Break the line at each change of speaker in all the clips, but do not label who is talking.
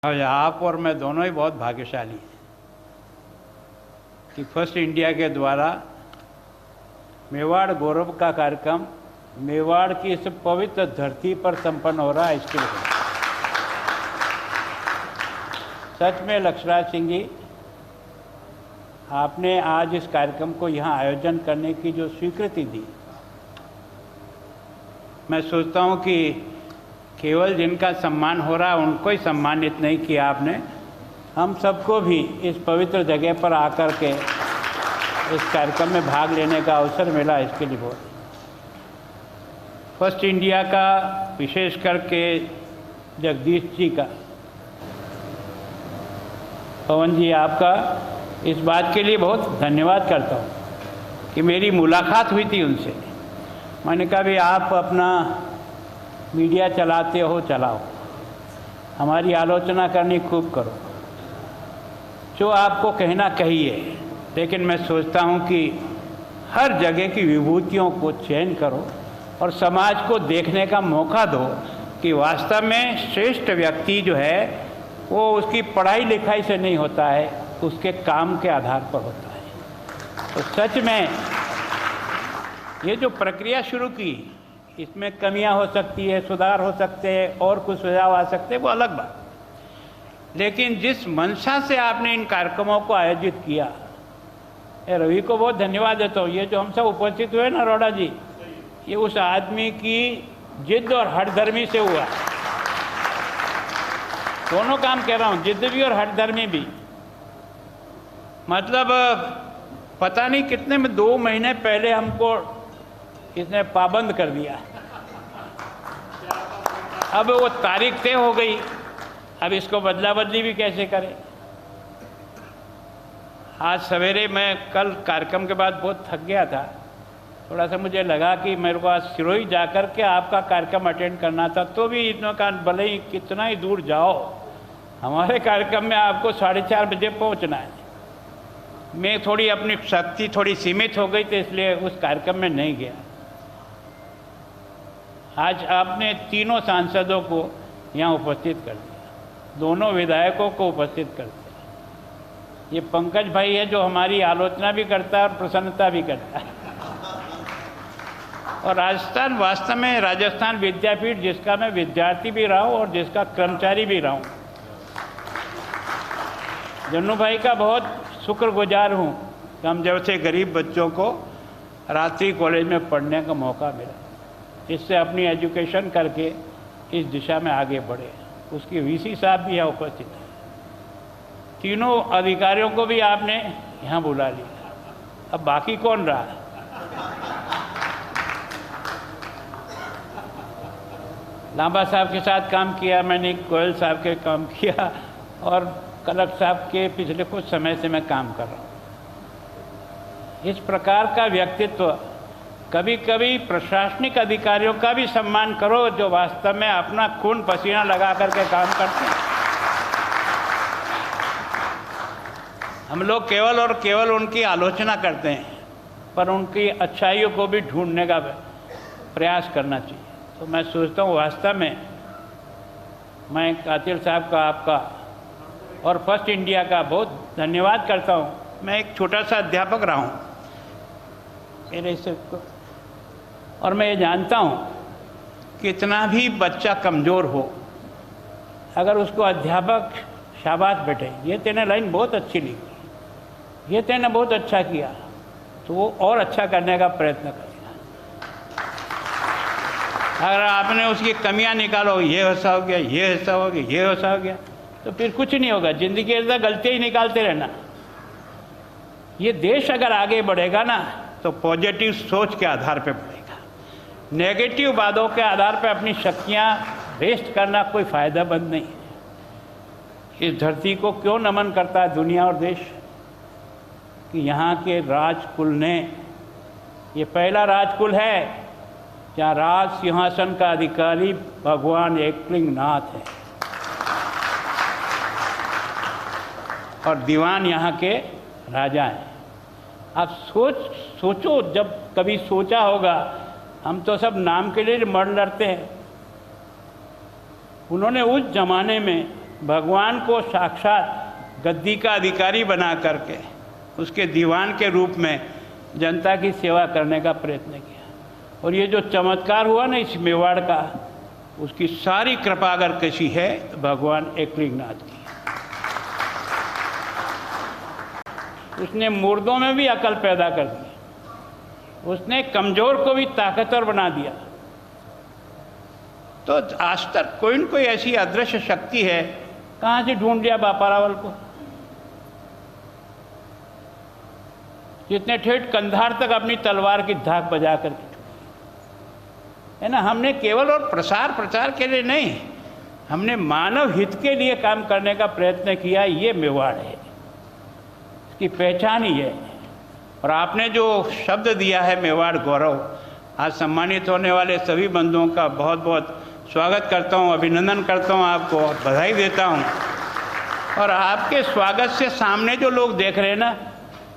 और आप और मैं दोनों ही बहुत भाग्यशाली हैं कि फर्स्ट इंडिया के द्वारा मेवाड़ गौरव का कार्यक्रम मेवाड़ की इस पवित्र धरती पर संपन्न हो रहा है। इसके लिए सच में लक्षराज सिंह जी, आपने आज इस कार्यक्रम को यहाँ आयोजन करने की जो स्वीकृति दी, मैं सोचता हूँ कि केवल जिनका सम्मान हो रहा है उनको ही सम्मानित नहीं किया आपने, हम सबको भी इस पवित्र जगह पर आकर के इस कार्यक्रम में भाग लेने का अवसर मिला। इसके लिए बहुत फर्स्ट इंडिया का, विशेष करके जगदीश जी का, पवन जी आपका इस बात के लिए बहुत धन्यवाद करता हूँ कि मेरी मुलाकात हुई थी उनसे। मैंने कहा भी आप अपना मीडिया चलाते हो, चलाओ, हमारी आलोचना करनी खूब करो, जो आपको कहना कहिए, लेकिन मैं सोचता हूँ कि हर जगह की विभूतियों को चयन करो और समाज को देखने का मौका दो कि वास्तव में श्रेष्ठ व्यक्ति जो है वो उसकी पढ़ाई लिखाई से नहीं होता है, उसके काम के आधार पर होता है। तो सच में ये जो प्रक्रिया शुरू की, इसमें कमियां हो सकती है, सुधार हो सकते हैं और कुछ सुझाव आ सकते हैं, वो अलग बात, लेकिन जिस मंशा से आपने इन कार्यक्रमों को आयोजित किया, रवि को बहुत धन्यवाद देता हूँ। ये जो हम सब उपस्थित हुए ना अरोड़ा जी, ये उस आदमी की जिद और हठधर्मी से हुआ। दोनों काम कह रहा हूँ, जिद भी और हठधर्मी भी। मतलब पता नहीं कितने में 2 महीने पहले हमको इसने पाबंद कर दिया। अब वो तारीख तय हो गई, अब इसको बदला बदली भी कैसे करें। आज सवेरे मैं कल कार्यक्रम के बाद बहुत थक गया था, थोड़ा सा मुझे लगा कि मेरे को आज सिरोही जाकर के आपका कार्यक्रम अटेंड करना था, तो भी इतना का भले ही कितना ही दूर जाओ, हमारे कार्यक्रम में आपको 4:30 बजे पहुंचना है। मैं थोड़ी अपनी शक्ति थोड़ी सीमित हो गई, तो इसलिए उस कार्यक्रम में नहीं गया। आज आपने तीनों सांसदों को यहाँ उपस्थित कर दिया, दोनों विधायकों को उपस्थित कर दिया। ये पंकज भाई है जो हमारी आलोचना भी करता है और प्रसन्नता भी करता है। और राजस्थान, वास्तव में राजस्थान विद्यापीठ, जिसका मैं विद्यार्थी भी रहा हूँ और जिसका कर्मचारी भी रहा हूँ, जन्नू भाई का बहुत शुक्रगुजार हूँ कि हम जैसे गरीब बच्चों को रात्रि कॉलेज में पढ़ने का मौका मिला, इससे अपनी एजुकेशन करके इस दिशा में आगे बढ़े। उसकी वीसी साहब भी यहाँ उपस्थित हैं। तीनों अधिकारियों को भी आपने यहाँ बुला लिया, अब बाकी कौन रहा? लांबा साहब के साथ काम किया मैंने, गोयल साहब के काम किया, और कलक साहब के पिछले कुछ समय से मैं काम कर रहा हूँ। इस प्रकार का व्यक्तित्व, कभी कभी प्रशासनिक अधिकारियों का भी सम्मान करो जो वास्तव में अपना खून पसीना लगा करके काम करते हैं। हम लोग केवल और केवल उनकी आलोचना करते हैं, पर उनकी अच्छाइयों को भी ढूंढने का प्रयास करना चाहिए। तो मैं सोचता हूँ वास्तव में मैं कातिल साहब का, आपका और फर्स्ट इंडिया का बहुत धन्यवाद करता हूँ। मैं एक छोटा सा अध्यापक रहा हूँ मेरे से, और मैं ये जानता हूँ कि इतना भी बच्चा कमज़ोर हो, अगर उसको अध्यापक शाबाश बेटे, ये तेने लाइन बहुत अच्छी लिखी, ये तेने बहुत अच्छा किया, तो वो और अच्छा करने का प्रयत्न करेगा। अगर आपने उसकी कमियां निकालो, ये ऐसा हो गया, ये ऐसा हो गया, ये ऐसा हो गया, तो फिर कुछ नहीं होगा। ज़िंदगी के अंदर गलतियाँ ही निकालते रहना। ये देश अगर आगे बढ़ेगा ना, तो पॉजिटिव सोच के आधार पे बढ़ेगा। नेगेटिव बातों के आधार पे अपनी शक्तियाँ वेस्ट करना कोई फ़ायदेमंद नहीं है। इस धरती को क्यों नमन करता है दुनिया और देश कि यहाँ के राजकुल ने, ये पहला राजकुल है जहाँ राज सिंहासन का अधिकारी भगवान एकलिंग नाथ है और दीवान यहाँ के राजा हैं। आप सोचो, जब कभी सोचा होगा, हम तो सब नाम के लिए मर लड़ते हैं, उन्होंने उस जमाने में भगवान को साक्षात गद्दी का अधिकारी बना करके उसके दीवान के रूप में जनता की सेवा करने का प्रयत्न किया। और ये जो चमत्कार हुआ ना इस मेवाड़ का, उसकी सारी कृपा अगर किसी है तो भगवान एकलिंगनाथ की। उसने मुर्दों में भी अकल पैदा कर दी, उसने कमजोर को भी ताकतवर बना दिया। तो आज तक कोई न कोई ऐसी अदृश्य शक्ति है, कहाँ से ढूंढ लिया बापा रावल को, जितने ठेठ कंधार तक अपनी तलवार की धाक बजा कर है ना। हमने केवल और प्रसार प्रचार के लिए नहीं, हमने मानव हित के लिए काम करने का प्रयत्न किया। ये मेवाड़ है, इसकी पहचान ही है। और आपने जो शब्द दिया है मेवाड़ गौरव, आज सम्मानित होने वाले सभी बंधुओं का बहुत बहुत स्वागत करता हूँ, अभिनंदन करता हूँ, आपको बधाई देता हूँ। और आपके स्वागत से सामने जो लोग देख रहे हैं ना,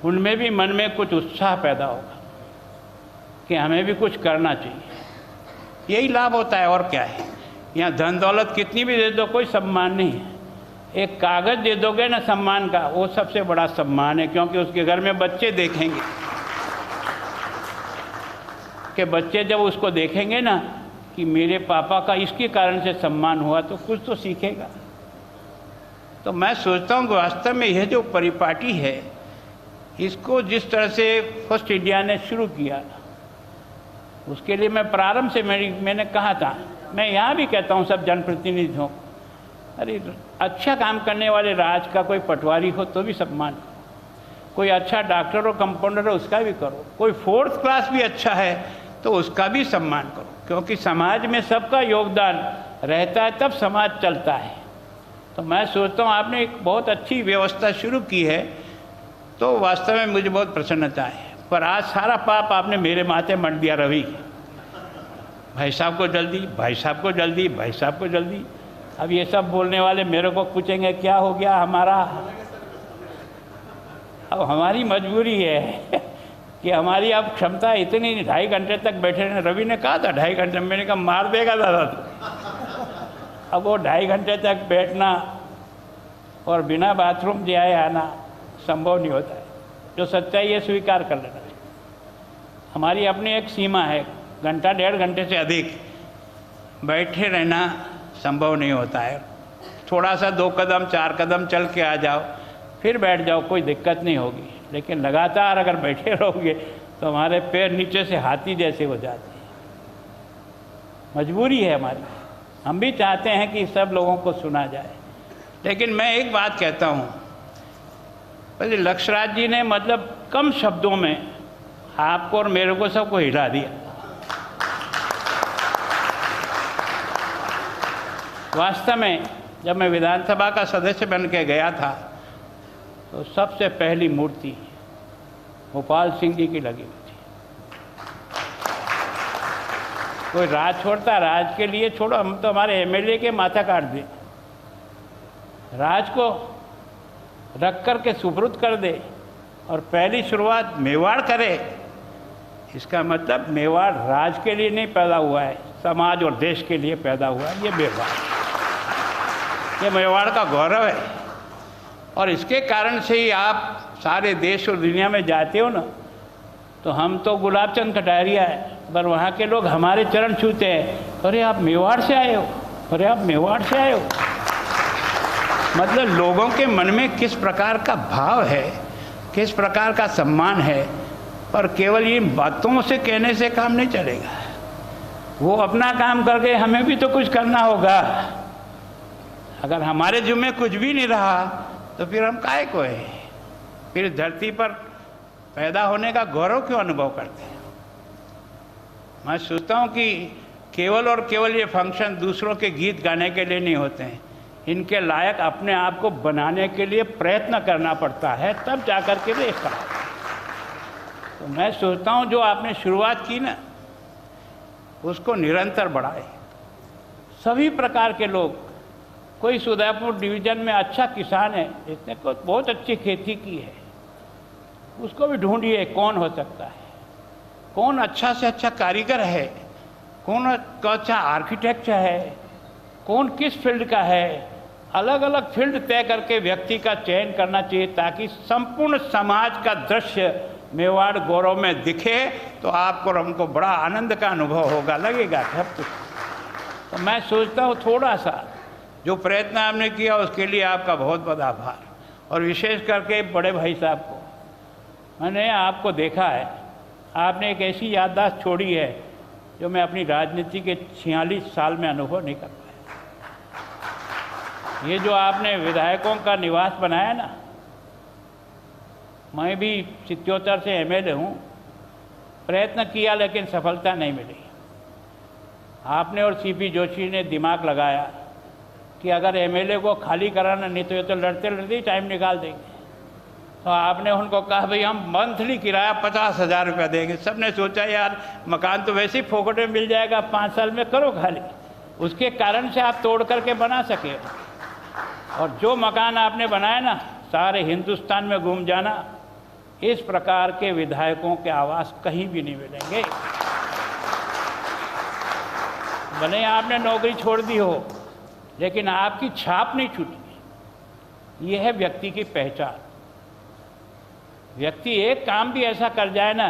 उनमें भी मन में कुछ उत्साह पैदा होगा कि हमें भी कुछ करना चाहिए। यही लाभ होता है, और क्या है। यहाँ धन दौलत कितनी भी दे दो, कोई सम्मान नहीं है। एक कागज़ दे दोगे ना सम्मान का, वो सबसे बड़ा सम्मान है, क्योंकि उसके घर में बच्चे देखेंगे कि बच्चे जब उसको देखेंगे ना कि मेरे पापा का इसके कारण से सम्मान हुआ, तो कुछ तो सीखेगा। तो मैं सोचता हूँ कि वास्तव में यह जो परिपाटी है, इसको जिस तरह से फर्स्ट इंडिया ने शुरू किया, उसके लिए मैं प्रारंभ से मैंने कहा था, मैं यहाँ भी कहता हूँ सब जनप्रतिनिधियों, अरे अच्छा काम करने वाले राज का कोई पटवारी हो तो भी सम्मान करो, कोई अच्छा डॉक्टर और कंपाउंडर है उसका भी करो, कोई फोर्थ क्लास भी अच्छा है तो उसका भी सम्मान करो, क्योंकि समाज में सबका योगदान रहता है तब समाज चलता है। तो मैं सोचता हूँ आपने एक बहुत अच्छी व्यवस्था शुरू की है, तो वास्तव में मुझे बहुत प्रसन्नता है। पर आज सारा पाप आपने मेरे माथे मढ़ दिया। रवि भाई साहब को जल्दी, भाई साहब को जल्दी, भाई साहब को जल्दी। अब ये सब बोलने वाले मेरे को पूछेंगे क्या हो गया हमारा। अब हमारी मजबूरी है कि हमारी अब क्षमता इतनी, 2.5 घंटे तक बैठे रहना। रवि ने कहा था 2.5 घंटे, मैंने कहा मार देगा दादा तो। अब वो 2.5 घंटे तक बैठना और बिना बाथरूम जाए आना संभव नहीं होता है। जो सच्चाई है स्वीकार कर लेना चाहिए। हमारी अपनी एक सीमा है, घंटा 1.5 घंटे से अधिक बैठे रहना संभव नहीं होता है। थोड़ा सा 2 कदम 4 कदम चल के आ जाओ, फिर बैठ जाओ, कोई दिक्कत नहीं होगी। लेकिन लगातार अगर बैठे रहोगे तो हमारे पैर नीचे से हाथी जैसे हो जाते हैं। मजबूरी है हमारी, हम भी चाहते हैं कि सब लोगों को सुना जाए। लेकिन मैं एक बात कहता हूँ, पहले लक्ष्यराज जी ने मतलब कम शब्दों में आपको और मेरे को सबको हिला दिया। वास्तव में जब मैं विधानसभा का सदस्य बन के गया था तो सबसे पहली मूर्ति गोपाल सिंह जी की लगी हुई थी। कोई राज छोड़ता, राज के लिए छोड़ो, हम तो हमारे एमएलए के माथा काट दें, राज को रख कर के सुपुर्द कर दे और पहली शुरुआत मेवाड़ करे। इसका मतलब मेवाड़ राज के लिए नहीं पैदा हुआ है, समाज और देश के लिए पैदा हुआ है। ये मेवाड़, ये मेवाड़ का गौरव है। और इसके कारण से ही आप सारे देश और दुनिया में जाते हो ना, तो हम तो गुलाब चंद कटारिया है, पर वहाँ के लोग हमारे चरण छूते हैं, अरे आप मेवाड़ से आए हो, अरे आप मेवाड़ से आए हो। मतलब लोगों के मन में किस प्रकार का भाव है, किस प्रकार का सम्मान है। पर केवल इन बातों से कहने से काम नहीं चलेगा, वो अपना काम करके हमें भी तो कुछ करना होगा। अगर हमारे जुम्मे कुछ भी नहीं रहा तो फिर हम काहे को है, फिर धरती पर पैदा होने का गौरव क्यों अनुभव करते हैं। मैं सोचता हूँ कि केवल और केवल ये फंक्शन दूसरों के गीत गाने के लिए नहीं होते हैं, इनके लायक अपने आप को बनाने के लिए प्रयत्न करना पड़ता है, तब जाकर के देख पाए। तो मैं सोचता हूँ जो आपने शुरुआत की ना, उसको निरंतर बढ़ाए। सभी प्रकार के लोग, कोई उदयपुर डिवीज़न में अच्छा किसान है जिसने को बहुत अच्छी खेती की है, उसको भी ढूंढिए कौन हो सकता है, कौन अच्छा से अच्छा कारीगर है, कौन अच्छा आर्किटेक्ट है, कौन किस फील्ड का है। अलग अलग फील्ड तय करके व्यक्ति का चयन करना चाहिए, ताकि संपूर्ण समाज का दृश्य मेवाड़ गौरव में दिखे, तो आपको और हमको बड़ा आनंद का अनुभव होगा, लगेगा सब कुछ। तो मैं सोचता हूँ थोड़ा सा जो प्रयत्न आपने किया उसके लिए आपका बहुत बहुत आभार, और विशेष करके बड़े भाई साहब को। मैंने आपको देखा है, आपने एक ऐसी याददाश्त छोड़ी है जो मैं अपनी राजनीति के 46 साल में अनुभव नहीं कर पाया। ये जो आपने विधायकों का निवास बनाया ना, मैं भी 77 से एमएलए हूँ, प्रयत्न किया लेकिन सफलता नहीं मिली। आपने और सीपी जोशी ने दिमाग लगाया कि अगर एमएलए को खाली कराना नहीं तो ये तो लड़ते लड़ते ही टाइम निकाल देंगे। तो आपने उनको कहा भाई हम मंथली किराया 50,000 रुपया देंगे। सबने सोचा यार मकान तो वैसे ही फोकट में मिल जाएगा, 5 साल में करो खाली। उसके कारण से आप तोड़ करके बना सके, और जो मकान आपने बनाया ना, सारे हिंदुस्तान में घूम जाना, इस प्रकार के विधायकों के आवास कहीं भी नहीं मिलेंगे। भले आपने नौकरी छोड़ दी हो, लेकिन आपकी छाप नहीं छूटी। यह है व्यक्ति की पहचान। व्यक्ति एक काम भी ऐसा कर जाए ना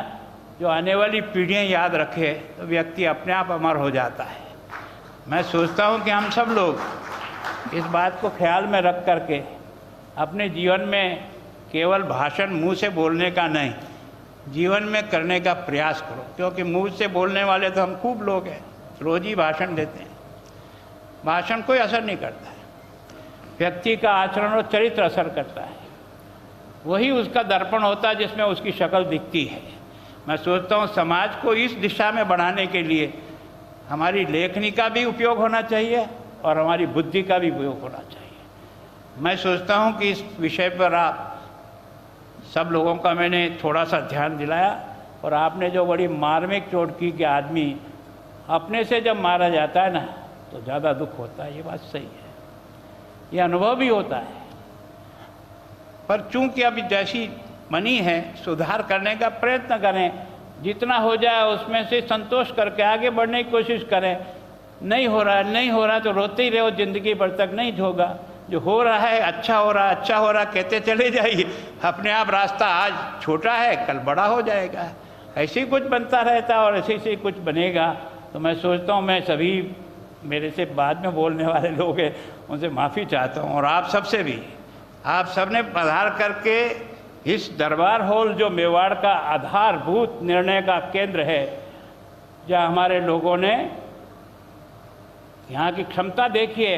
जो आने वाली पीढ़ियां याद रखे, तो व्यक्ति अपने आप अमर हो जाता है। मैं सोचता हूं कि हम सब लोग इस बात को ख्याल में रख करके अपने जीवन में केवल भाषण मुंह से बोलने का नहीं, जीवन में करने का प्रयास करो। क्योंकि मुंह से बोलने वाले तो हम खूब लोग हैं, रोज ही भाषण देते हैं, भाषण कोई असर नहीं करता है। व्यक्ति का आचरण और चरित्र असर करता है, वही उसका दर्पण होता है जिसमें उसकी शक्ल दिखती है। मैं सोचता हूँ समाज को इस दिशा में बढ़ाने के लिए हमारी लेखनी का भी उपयोग होना चाहिए और हमारी बुद्धि का भी उपयोग होना चाहिए। मैं सोचता हूँ कि इस विषय पर आप सब लोगों का मैंने थोड़ा सा ध्यान दिलाया, और आपने जो बड़ी मार्मिक चोट की कि आदमी अपने से जब मारा जाता है ना तो ज़्यादा दुख होता है, ये बात सही है, ये अनुभव भी होता है। पर चूंकि अभी जैसी मनी है, सुधार करने का प्रयत्न करें, जितना हो जाए उसमें से संतोष करके आगे बढ़ने की कोशिश करें। नहीं हो रहा तो रोते ही रहो ज़िंदगी भर तक, नहीं होगा। जो हो रहा है अच्छा हो रहा कहते चले जाइए, अपने आप रास्ता आज छोटा है कल बड़ा हो जाएगा। ऐसे ही कुछ बनता रहता है और ऐसे ही कुछ बनेगा। तो मैं सोचता हूँ, मैं सभी मेरे से बाद में बोलने वाले लोग हैं उनसे माफ़ी चाहता हूँ, और आप सबसे भी, आप सबने पधार करके इस दरबार हॉल जो मेवाड़ का आधारभूत निर्णय का केंद्र है, जहाँ हमारे लोगों ने यहाँ की क्षमता देखिए।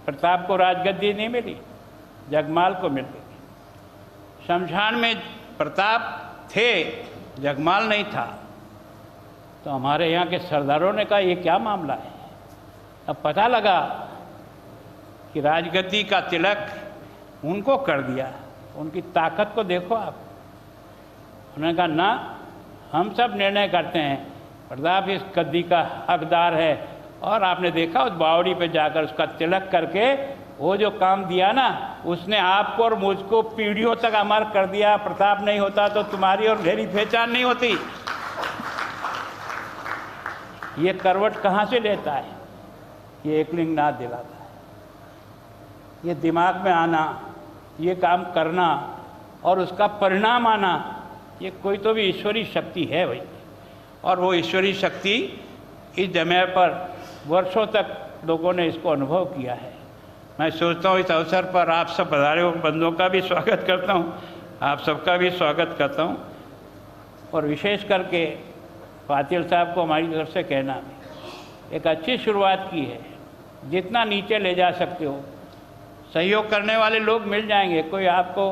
प्रताप को राजगद्दी नहीं मिली, जगमाल को मिल गई। शमशान में प्रताप थे, जगमाल नहीं था। तो हमारे यहाँ के सरदारों ने कहा ये क्या मामला है। अब पता लगा कि राजगद्दी का तिलक उनको कर दिया। उनकी ताकत को देखो आप। उन्होंने कहा ना, हम सब निर्णय करते हैं, प्रताप इस गद्दी का हकदार है। और आपने देखा उस बावड़ी पे जाकर उसका तिलक करके वो जो काम दिया ना, उसने आपको और मुझको पीढ़ियों तक अमर कर दिया। प्रताप नहीं होता तो तुम्हारी और मेरी पहचान नहीं होती। ये करवट कहाँ से लेता है? ये एकलिंगनाथ दिलाता है। ये दिमाग में आना, ये काम करना और उसका परिणाम आना, ये कोई तो भी ईश्वरीय शक्ति है भाई। और वो ईश्वरीय शक्ति इस जगह पर वर्षों तक लोगों ने इसको अनुभव किया है। मैं सोचता हूँ इस अवसर पर आप सब पधारे हुए बंधुओं का भी स्वागत करता हूँ, आप सबका भी स्वागत करता हूँ। और विशेष करके पातिल साहब को हमारी तरफ से कहना, एक अच्छी शुरुआत की है। जितना नीचे ले जा सकते हो, सहयोग करने वाले लोग मिल जाएंगे। कोई आपको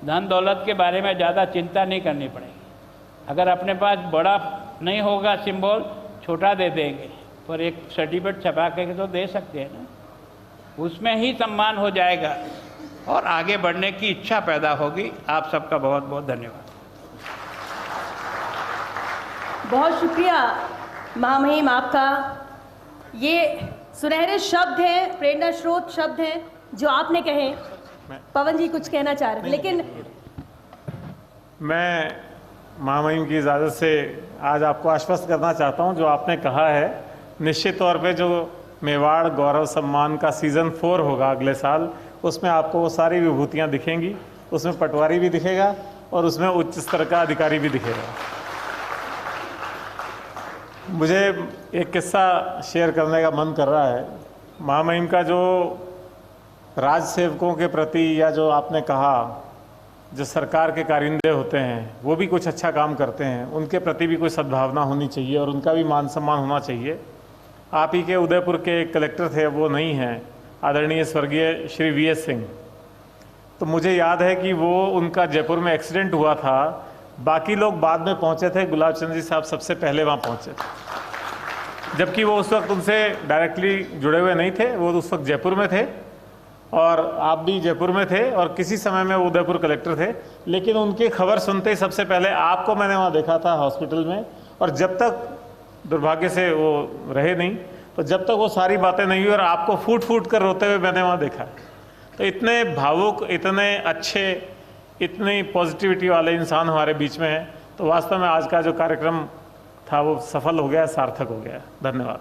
धन दौलत के बारे में ज़्यादा चिंता नहीं करनी पड़ेगी। अगर अपने पास बड़ा नहीं होगा सिंबल, छोटा दे देंगे, पर एक सर्टिफिकेट छपा के तो दे सकते हैं ना, उसमें ही सम्मान हो जाएगा और आगे बढ़ने की इच्छा पैदा होगी। आप सबका बहुत बहुत धन्यवाद।
बहुत शुक्रिया महामहिम आपका। ये सुनहरे शब्द हैं, प्रेरणा स्रोत शब्द हैं जो आपने कहे। पवन जी कुछ कहना चाह रहे हैं, लेकिन
मैं महामहिम की इजाज़त से आज आपको आश्वस्त करना चाहता हूं, जो आपने कहा है निश्चित तौर पे जो मेवाड़ गौरव सम्मान का सीज़न 4 होगा अगले साल। उसमें आपको वो सारी विभूतियाँ दिखेंगी, उसमें पटवारी भी दिखेगा और उसमें उच्च स्तर का अधिकारी भी दिखेगा। मुझे एक किस्सा शेयर करने का मन कर रहा है। महामहिम का जो राज सेवकों के प्रति, या जो आपने कहा जो सरकार के कारिंदे होते हैं वो भी कुछ अच्छा काम करते हैं, उनके प्रति भी कोई सद्भावना होनी चाहिए और उनका भी मान सम्मान होना चाहिए। आप ही के उदयपुर के एक कलेक्टर थे, वो नहीं हैं, आदरणीय स्वर्गीय श्री VS सिंह। तो मुझे याद है कि वो उनका जयपुर में एक्सीडेंट हुआ था, बाकी लोग बाद में पहुंचे थे, गुलाब चंद जी साहब सबसे पहले वहाँ पहुंचे थे, जबकि वो उस वक्त उनसे डायरेक्टली जुड़े हुए नहीं थे। वो उस वक्त जयपुर में थे और आप भी जयपुर में थे और किसी समय में वो उदयपुर कलेक्टर थे, लेकिन उनकी खबर सुनते ही सबसे पहले आपको मैंने वहाँ देखा था हॉस्पिटल में। और जब तक, दुर्भाग्य से वो रहे नहीं, तो जब तक वो सारी बातें नहीं हुई और आपको फूट फूट कर रोते हुए मैंने वहाँ देखा। तो इतने भावुक, इतने अच्छे, इतनी पॉजिटिविटी वाले इंसान हमारे बीच में हैं। तो वास्तव में आज का जो कार्यक्रम था वो सफल हो गया, सार्थक हो गया। धन्यवाद।